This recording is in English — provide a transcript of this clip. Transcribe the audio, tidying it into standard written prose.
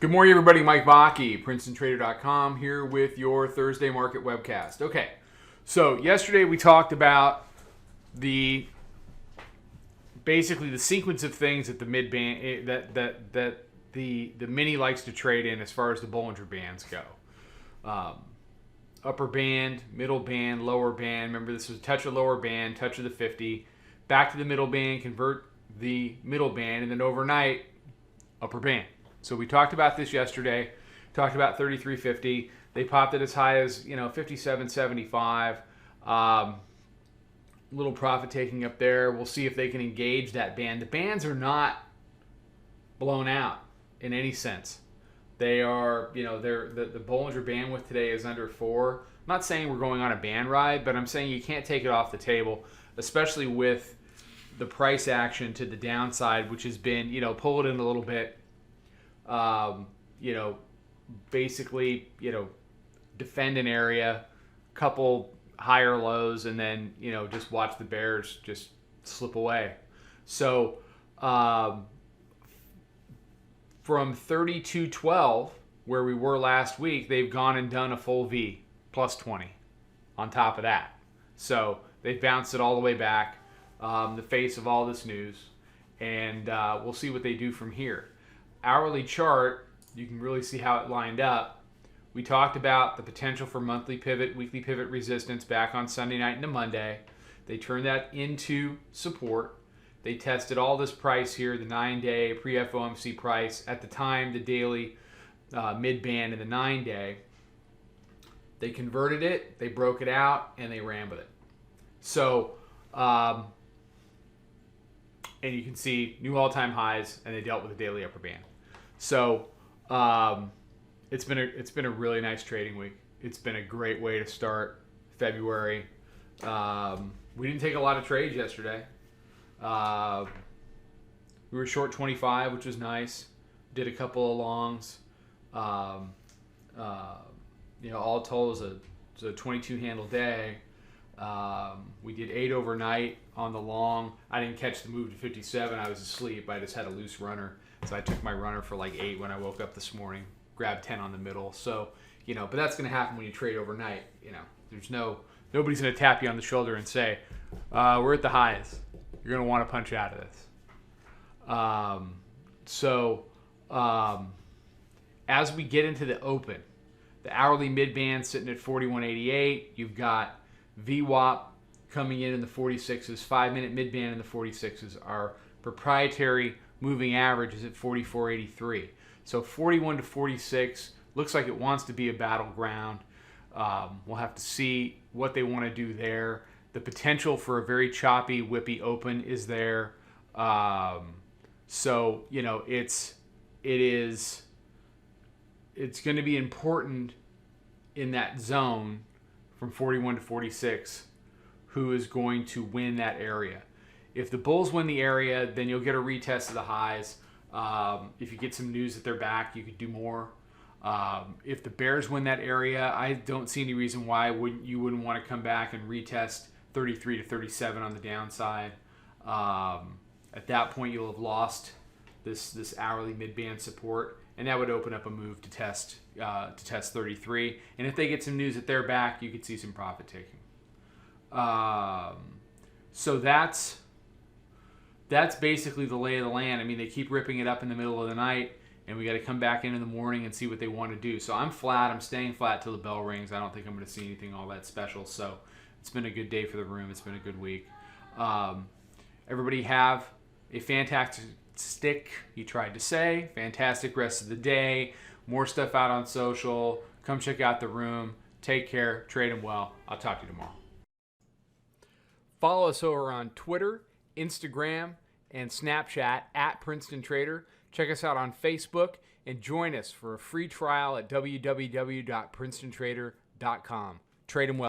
Good morning, everybody. Mike Vacchi, Princetontrader.com, here with your Thursday market webcast. Okay, so yesterday we talked about basically the sequence of things that the mid band that the mini likes to trade in as far as the Bollinger Bands go. Upper band, middle band, lower band. Remember, this was a touch of lower band, touch of the 50, back to the middle band, convert the middle band, and then overnight, upper band. So we talked about this yesterday. Talked about 33.50. They popped it as high as 57.75. Little profit taking up there. We'll see if they can engage that band. The bands are not blown out in any sense. They are, the Bollinger Bandwidth today is under 4. I'm not saying we're going on a band ride, but I'm saying you can't take it off the table, especially with the price action to the downside, which has been, pull it in a little bit. Basically, defend an area, couple higher lows, and then, just watch the bears just slip away. So, from 32.12, where we were last week, they've gone and done a full V, plus 20 on top of that. So they've bounced it all the way back, the face of all this news, and we'll see what they do from here. Hourly chart, you can really see how it lined up. We talked about the potential for monthly pivot, weekly pivot resistance back on Sunday night into Monday. They turned that into support. They tested all this price here, the 9-day pre-FOMC price. At the time, the daily mid-band and the 9-day. They converted it, they broke it out, and they ran with it. So, and you can see new all-time highs, and they dealt with the daily upper band. So it's been a really nice trading week. It's been a great way to start February. We didn't take a lot of trades yesterday. We were short 25, which was nice. Did a couple of longs. All told, it was a 22 handle day. We did 8 overnight on the long. I didn't catch the move to 57. I was asleep. I just had a loose runner. So I took my runner for like 8 when I woke up this morning. Grabbed 10 on the middle. So, but that's going to happen when you trade overnight. There's nobody's going to tap you on the shoulder and say, we're at the highs. You're going to want to punch out of this. As we get into the open, the hourly mid-band sitting at 41.88. You've got VWAP coming in the 46s. 5-minute mid-band in the 46s. Our proprietary moving average is at 44.83. So 41 to 46 looks like it wants to be a battleground. We'll have to see what they want to do there. The potential for a very choppy, whippy open is there. It's going to be important in that zone from 41 to 46 who is going to win that area. If the bulls win the area, then you'll get a retest of the highs. If you get some news that they're back, you could do more. If the bears win that area, I don't see any reason why you wouldn't want to come back and retest 33 to 37 on the downside. At that point, you'll have lost this hourly mid-band support, and that would open up a move to test 33. And if they get some news that they're back, you could see some profit taking. So that's basically the lay of the land. I mean, they keep ripping it up in the middle of the night, and we got to come back in the morning and see what they want to do. So I'm flat. I'm staying flat till the bell rings. I don't think I'm going to see anything all that special. So it's been a good day for the room. It's been a good week. Everybody have a fantastic, he tried to say, fantastic rest of the day. More stuff out on social. Come check out the room. Take care. Trade them well. I'll talk to you tomorrow. Follow us over on Twitter, Instagram, and Snapchat at Princeton Trader. Check us out on Facebook and join us for a free trial at www.princetontrader.com. Trade them well.